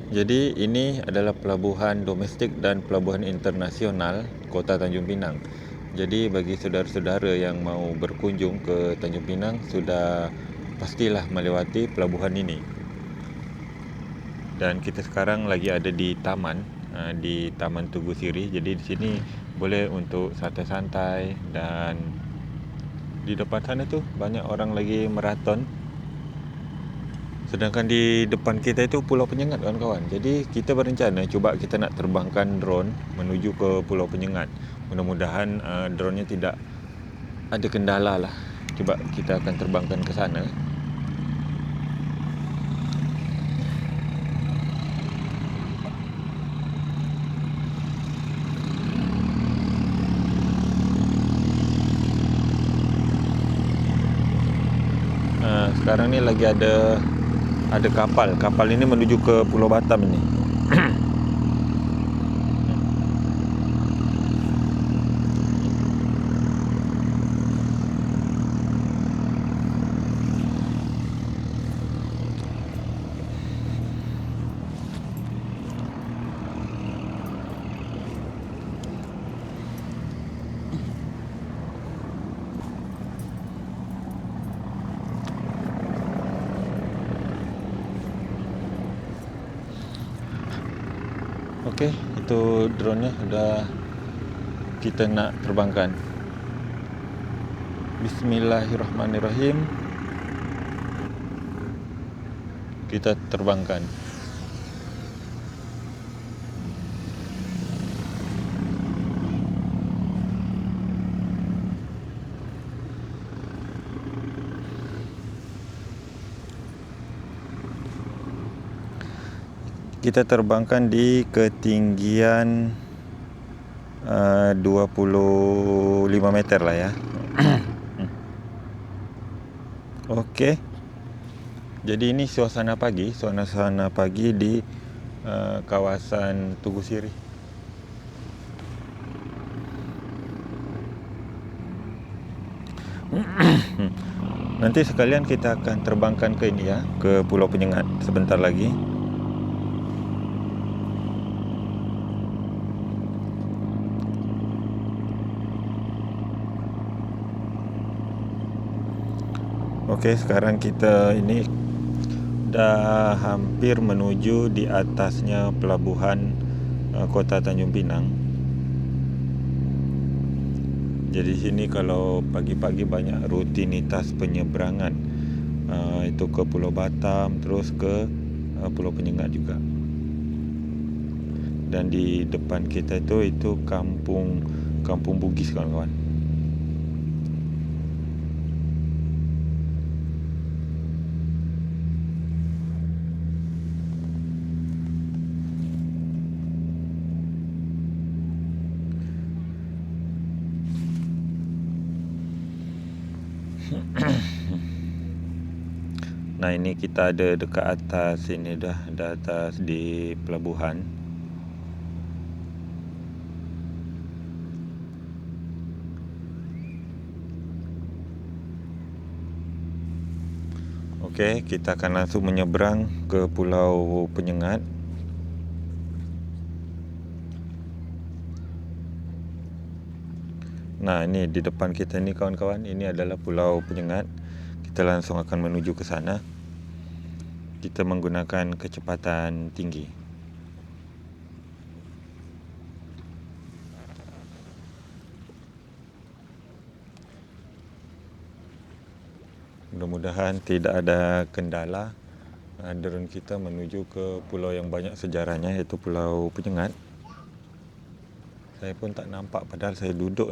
Jadi ini adalah pelabuhan domestik dan pelabuhan internasional Kota Tanjung Pinang. Jadi bagi saudara-saudara yang mau berkunjung ke Tanjung Pinang sudah pastilah melewati pelabuhan ini. Dan kita sekarang lagi ada di taman, di Taman Tugu Sirih. Jadi di sini boleh untuk santai-santai, dan di depan sana tu banyak orang lagi maraton. Sedangkan di depan kita itu Pulau Penyengat, kawan-kawan. Jadi kita berencana cuba kita nak terbangkan drone menuju ke Pulau Penyengat. Mudah-mudahan drone-nya tidak ada kendala lah. Cuba kita akan terbangkan ke sana. Sekarang ni lagi ada kapal. Kapal ini menuju ke Pulau Batam ini. Okey, itu drone-nya sudah kita nak terbangkan. Bismillahirrahmanirrahim. Kita terbangkan. Kita terbangkan di ketinggian 25 meter lah ya. Okey. Jadi ini suasana pagi di kawasan Tugu Sirih. Nanti sekalian kita akan terbangkan ke ini ya, ke Pulau Penyengat sebentar lagi. Okey, sekarang kita ini dah hampir menuju di atasnya pelabuhan Kota Tanjung Pinang. Jadi sini kalau pagi-pagi banyak rutinitas penyeberangan, itu ke Pulau Batam, terus ke Pulau Penyengat juga. Dan di depan kita itu kampung Bugis, kawan-kawan. Nah, ini kita ada dekat atas ini dah atas di pelabuhan. Okey, kita akan langsung menyeberang ke Pulau Penyengat. Nah, ini di depan kita ni, kawan-kawan, ini adalah Pulau Penyengat. Kita langsung akan menuju ke sana. Kita menggunakan kecepatan tinggi. Mudah-mudahan tidak ada kendala. Drone kita menuju ke pulau yang banyak sejarahnya, iaitu Pulau Penyengat. Saya pun tak nampak padahal saya duduk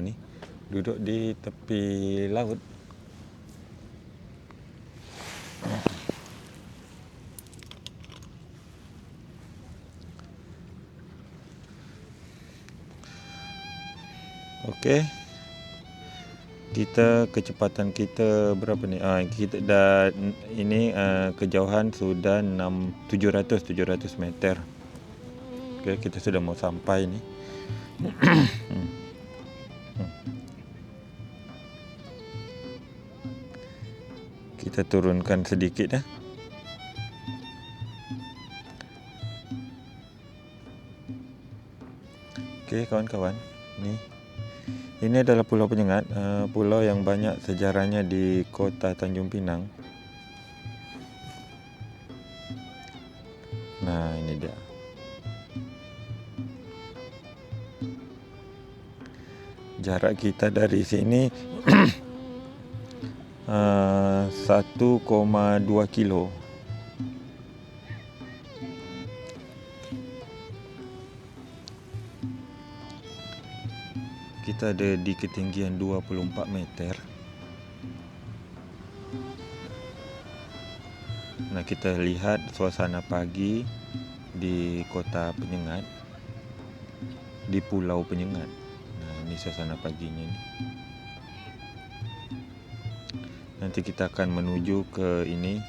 di tepi laut. Okey. Kita kecepatan kita berapa ni? Kita dah ini kejauhan sudah 700 meter. Okey, kita sudah mau sampai ni. Kita turunkan sedikit ya. Okey kawan-kawan, ini adalah Pulau Penyengat, pulau yang banyak sejarahnya di kota Tanjung Pinang. Nah, ini dia. Jarak kita dari sini 1,2 kilo. Kita ada di ketinggian 24 meter. Nah, kita lihat suasana pagi di kota Penyengat, di Pulau Penyengat. Nah, ini suasana paginya ni. Nanti kita akan menuju ke ini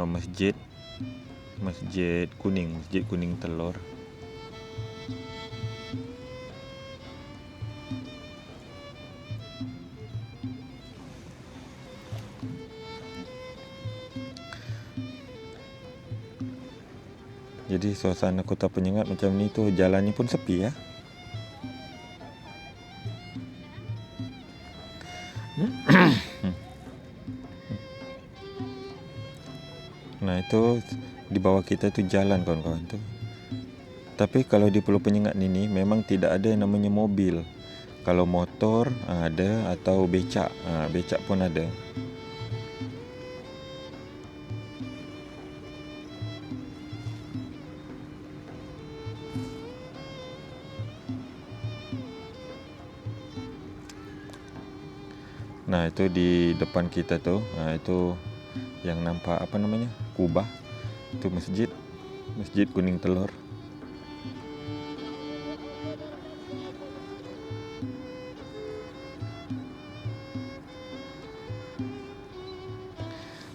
masjid kuning telur. Jadi suasana kota Penyengat macam ni tu, jalannya pun sepi ya. Nah, itu di bawah kita tu jalan kawan-kawan tu. Tapi kalau di Pulau Penyengat ini memang tidak ada yang namanya mobil. Kalau motor ada, atau becak, becak pun ada. Nah, itu di depan kita tu, itu yang nampak apa namanya? Kubah. Itu masjid kuning telur.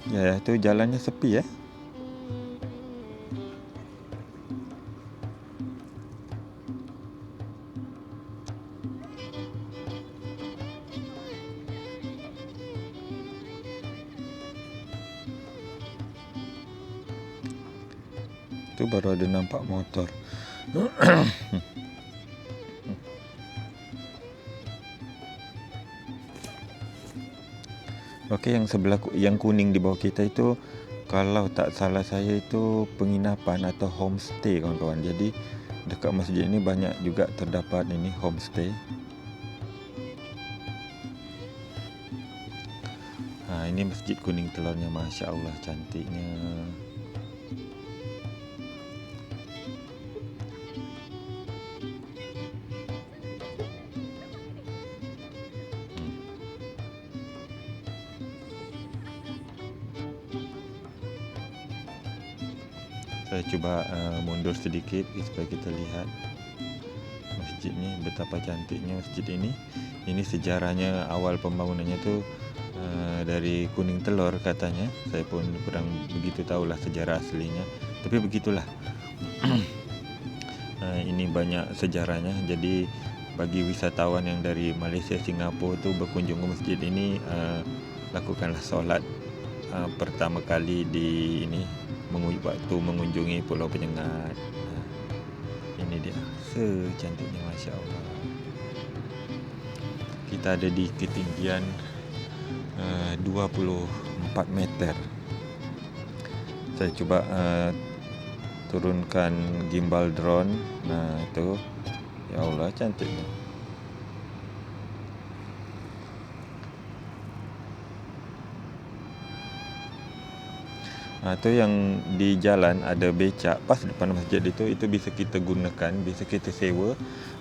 Ya, itu jalannya sepi ya. Itu baru ada nampak motor. Okey, yang sebelah yang kuning di bawah kita itu, kalau tak salah saya itu penginapan atau homestay kawan-kawan. Jadi dekat masjid ini banyak juga terdapat ini homestay. Ini masjid kuning telurnya, Masya Allah cantiknya. Saya cuba mundur sedikit supaya kita lihat masjid ni, betapa cantiknya masjid ini. Ini sejarahnya awal pembangunannya tu dari kuning telur katanya. Saya pun kurang begitu tahulah sejarah aslinya, tapi begitulah. Ini banyak sejarahnya. Jadi bagi wisatawan yang dari Malaysia, Singapura tu berkunjung ke masjid ini, lakukanlah solat pertama kali di ini waktu mengunjungi Pulau Penyengat. Ini dia secantiknya, Masya Allah. Kita ada di ketinggian 24 meter. Saya cuba turunkan gimbal drone. Nah, itu ya Allah cantiknya. Itu yang di jalan ada becak pas depan masjid itu bisa kita gunakan, bisa kita sewa.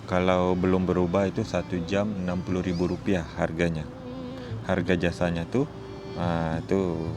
Kalau belum berubah itu 1 jam Rp60.000 harganya. Harga jasanya tu tu.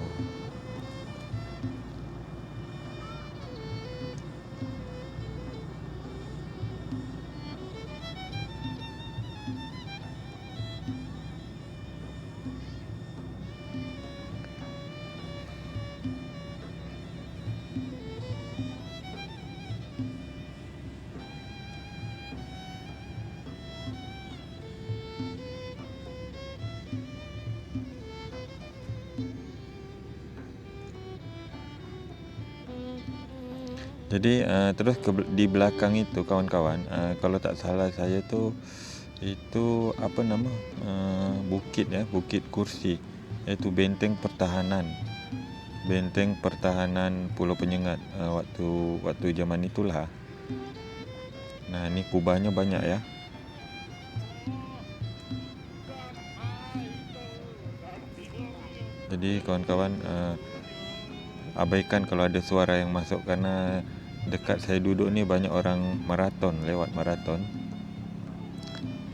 Jadi terus di belakang itu kawan-kawan, kalau tak salah saya tu itu apa nama, bukit ya, Bukit Kursi, iaitu benteng pertahanan Pulau Penyengat waktu zaman itulah. Nah, ini kubahnya banyak ya. Jadi kawan-kawan, abaikan kalau ada suara yang masuk, karena dekat saya duduk ni banyak orang lewat maraton.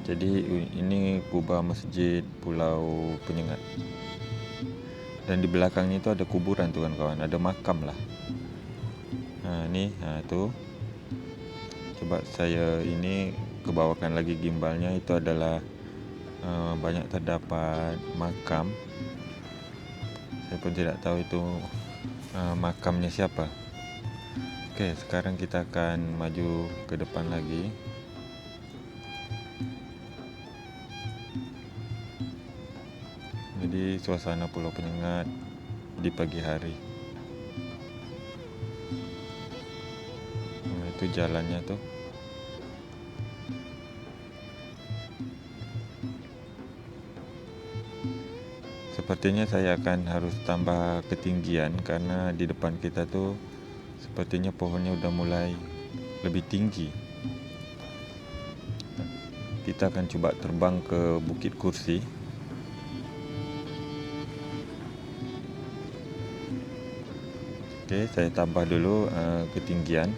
Jadi ini kubah masjid Pulau Penyengat. Dan di belakangnya itu ada kuburan tuh kawan-kawan, ada makam lah. Ni tu. Coba saya ini kebawakan lagi gimbalnya, itu adalah banyak terdapat makam. Saya pun tidak tahu itu makamnya siapa. Okey, sekarang kita akan maju ke depan lagi. Jadi suasana Pulau Penyengat di pagi hari. Itu jalannya tuh. Sepertinya saya akan harus tambah ketinggian, karena di depan kita tuh sepertinya pohonnya udah mulai lebih tinggi. Kita akan coba terbang ke Bukit Kursi. Okey, saya tambah dulu ketinggian.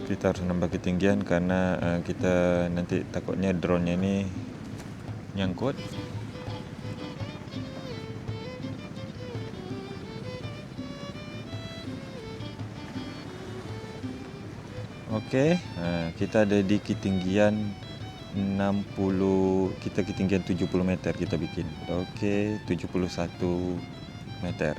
Kita harus nambah ketinggian karena kita nanti takutnya drone-nya ni nyangkut. Okey, kita ada di ketinggian 60, kita ketinggian 70 meter kita bikin. Okey, 71 meter.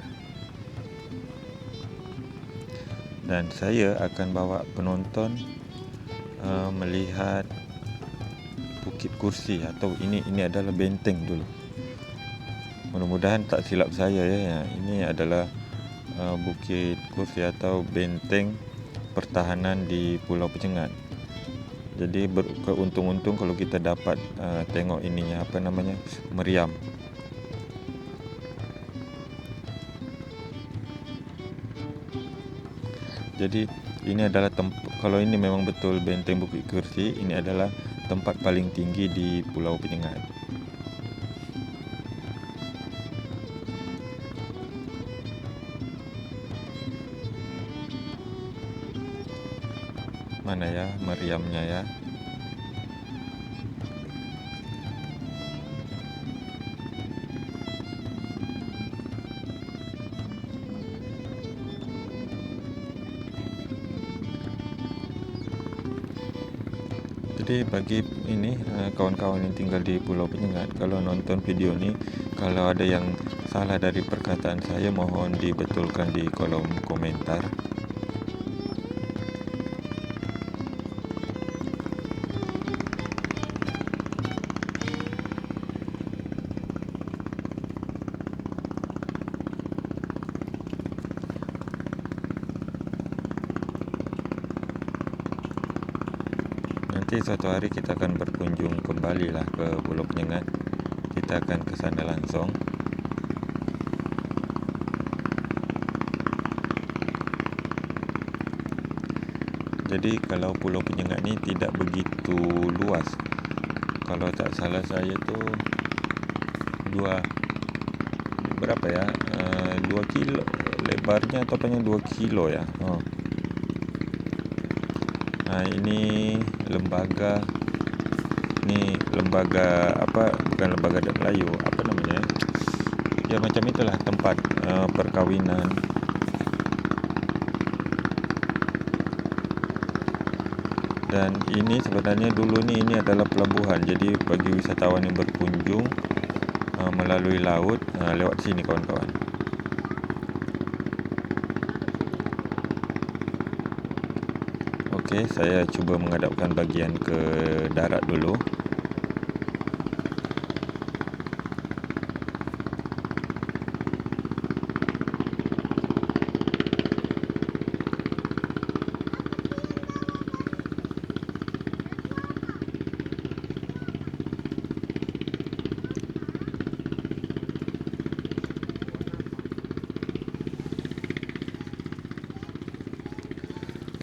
Dan saya akan bawa penonton melihat Bukit Kursi, atau ini adalah benteng dulu. Mudah-mudahan tak silap saya ya. Ini adalah Bukit Kursi atau benteng pertahanan di Pulau Penyengat. Jadi beruntung-untung kalau kita dapat tengok ininya, apa namanya, meriam. Jadi ini adalah kalau ini memang betul benteng Bukit Kursi, ini adalah tempat paling tinggi di Pulau Penyengat. Mana ya meriamnya ya? Jadi bagi ini kawan-kawan yang tinggal di Pulau Penyengat, kalau nonton video ni, kalau ada yang salah dari perkataan saya, mohon dibetulkan di kolom komentar. Nanti suatu hari kita akan berkunjung kembali lah ke Pulau Penyengat. Kita akan ke sana langsung. Jadi kalau Pulau Penyengat ni tidak begitu luas. Kalau tak salah saya tu berapa ya? 2 kilo lebarnya, atau panjang 2 kilo ya. Ini lembaga apa, bukan lembaga adat Melayu, apa namanya ya, macam itulah tempat perkawinan. Dan ini sebenarnya dulu ini adalah pelabuhan, jadi bagi wisatawan yang berkunjung melalui laut, lewat sini kawan-kawan. Okey, saya cuba menghadapkan bahagian ke darat dulu.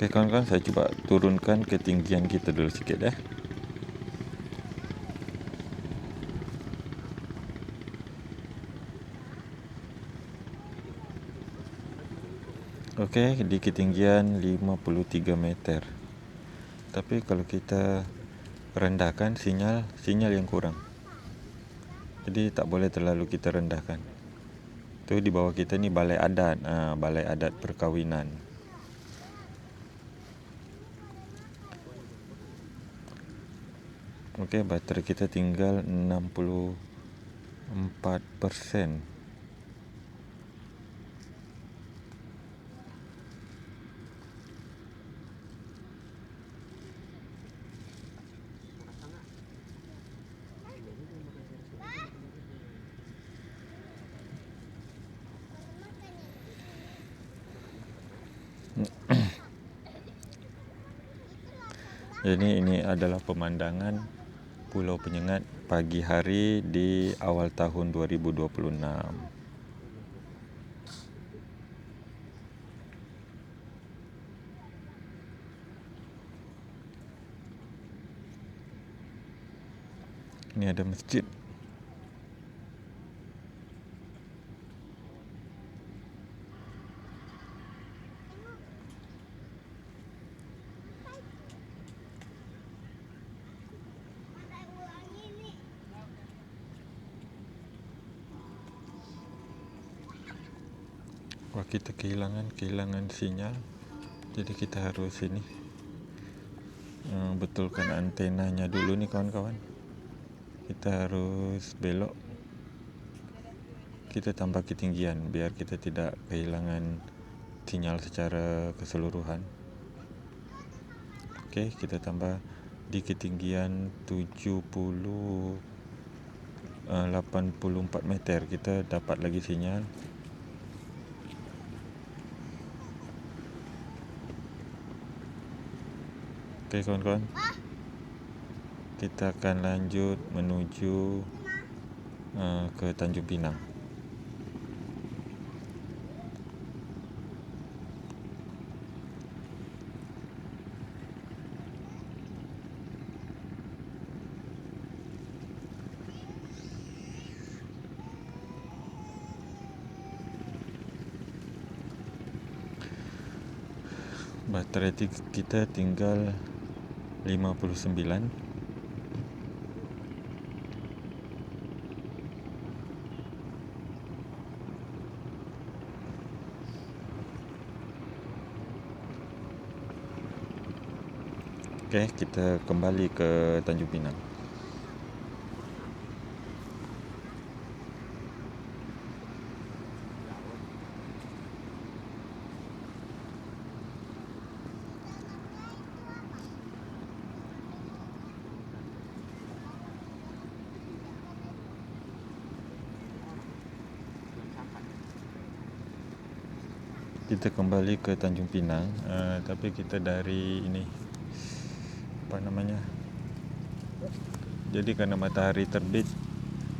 Oke kawan-kawan, saya coba turunkan ketinggian kita dulu sikit ya. Oke, di ketinggian 53 meter. Tapi kalau kita rendahkan sinyal yang kurang. Jadi tak boleh terlalu kita rendahkan. Tu di bawah kita ni balai adat perkawinan. Okey, baterai kita tinggal 64%. Jadi ini adalah pemandangan Pulau Penyengat pagi hari di awal tahun 2026. Ini ada masjid. Wah, kita kehilangan sinyal. Jadi kita harus betulkan antenanya dulu nih kawan-kawan. Kita harus belok. Kita tambah ketinggian biar kita tidak kehilangan sinyal secara keseluruhan. Okey, kita tambah di ketinggian 84 meter. Kita dapat lagi sinyal. Okey kawan-kawan, kita akan lanjut menuju ke Tanjung Pinang. Baterai kita tinggal 59. Okey, kita kembali ke Tanjung Pinang. Kita kembali ke Tanjung Pinang, tapi kita dari jadi karena matahari terbit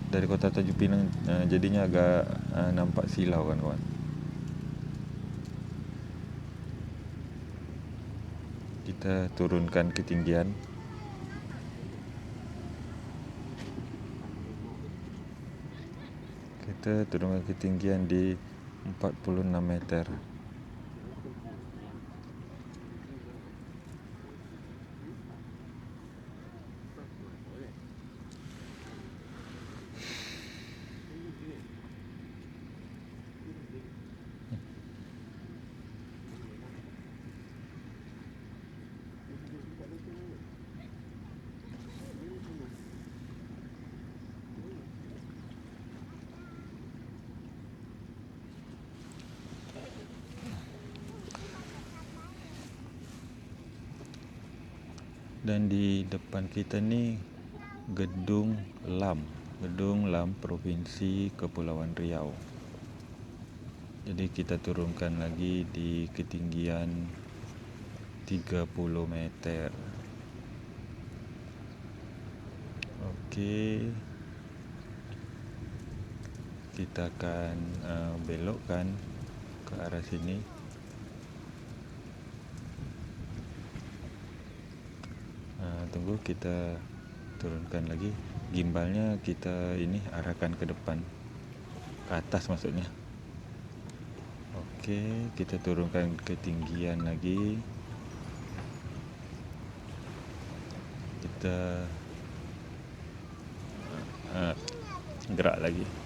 dari kota Tanjung Pinang, jadinya agak nampak silau kan kawan. Kita turunkan ketinggian. Kita turunkan ketinggian di 46 meter. Dan di depan kita ni Gedung LAM Provinsi Kepulauan Riau. Jadi kita turunkan lagi di ketinggian 30 meter. Okey, kita akan belokkan ke arah sini. tunggu, kita turunkan lagi. Gimbalnya kita ini arahkan ke depan, ke atas maksudnya. Oke, kita turunkan ketinggian lagi. Kita gerak lagi.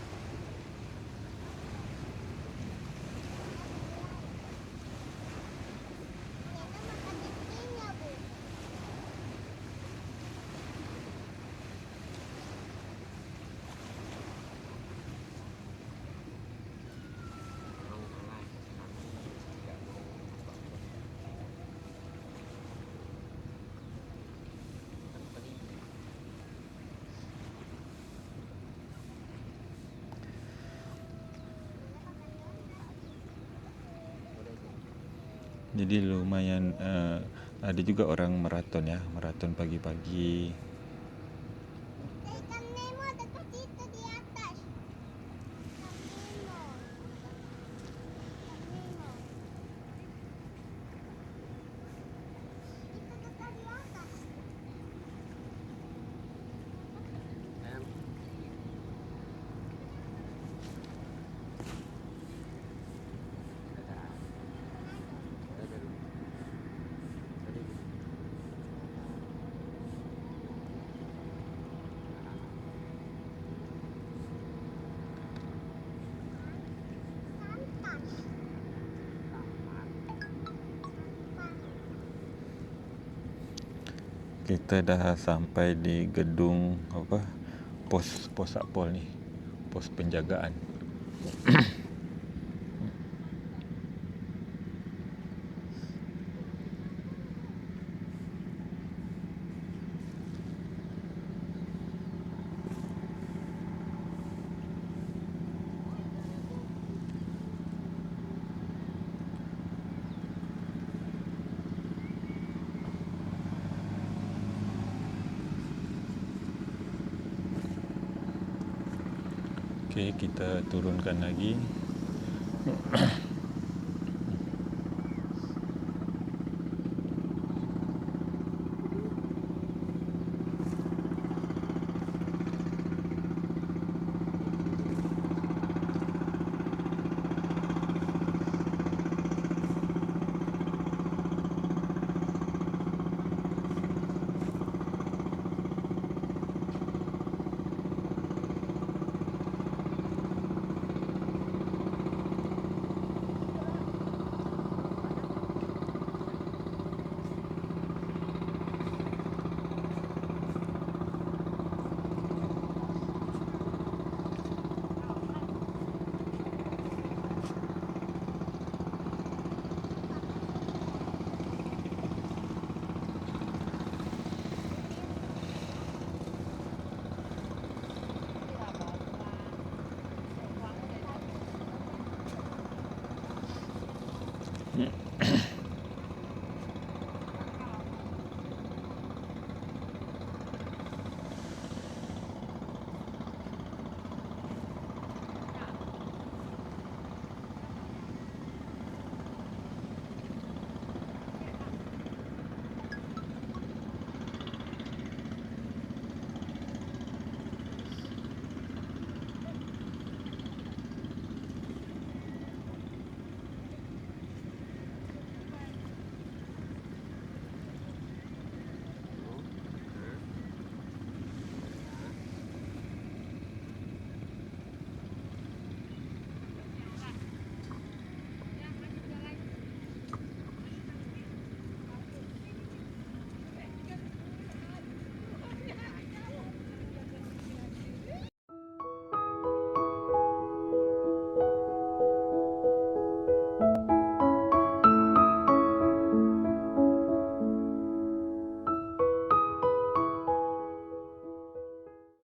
Jadi lumayan ada juga orang maraton ya, maraton pagi-pagi. Ikan Nemo dekat situ di atas. Ikan Nemo. Itu dekat di atas. Kita dah sampai di gedung pos Satpol ni, pos penjagaan. Okey, kita turunkan lagi.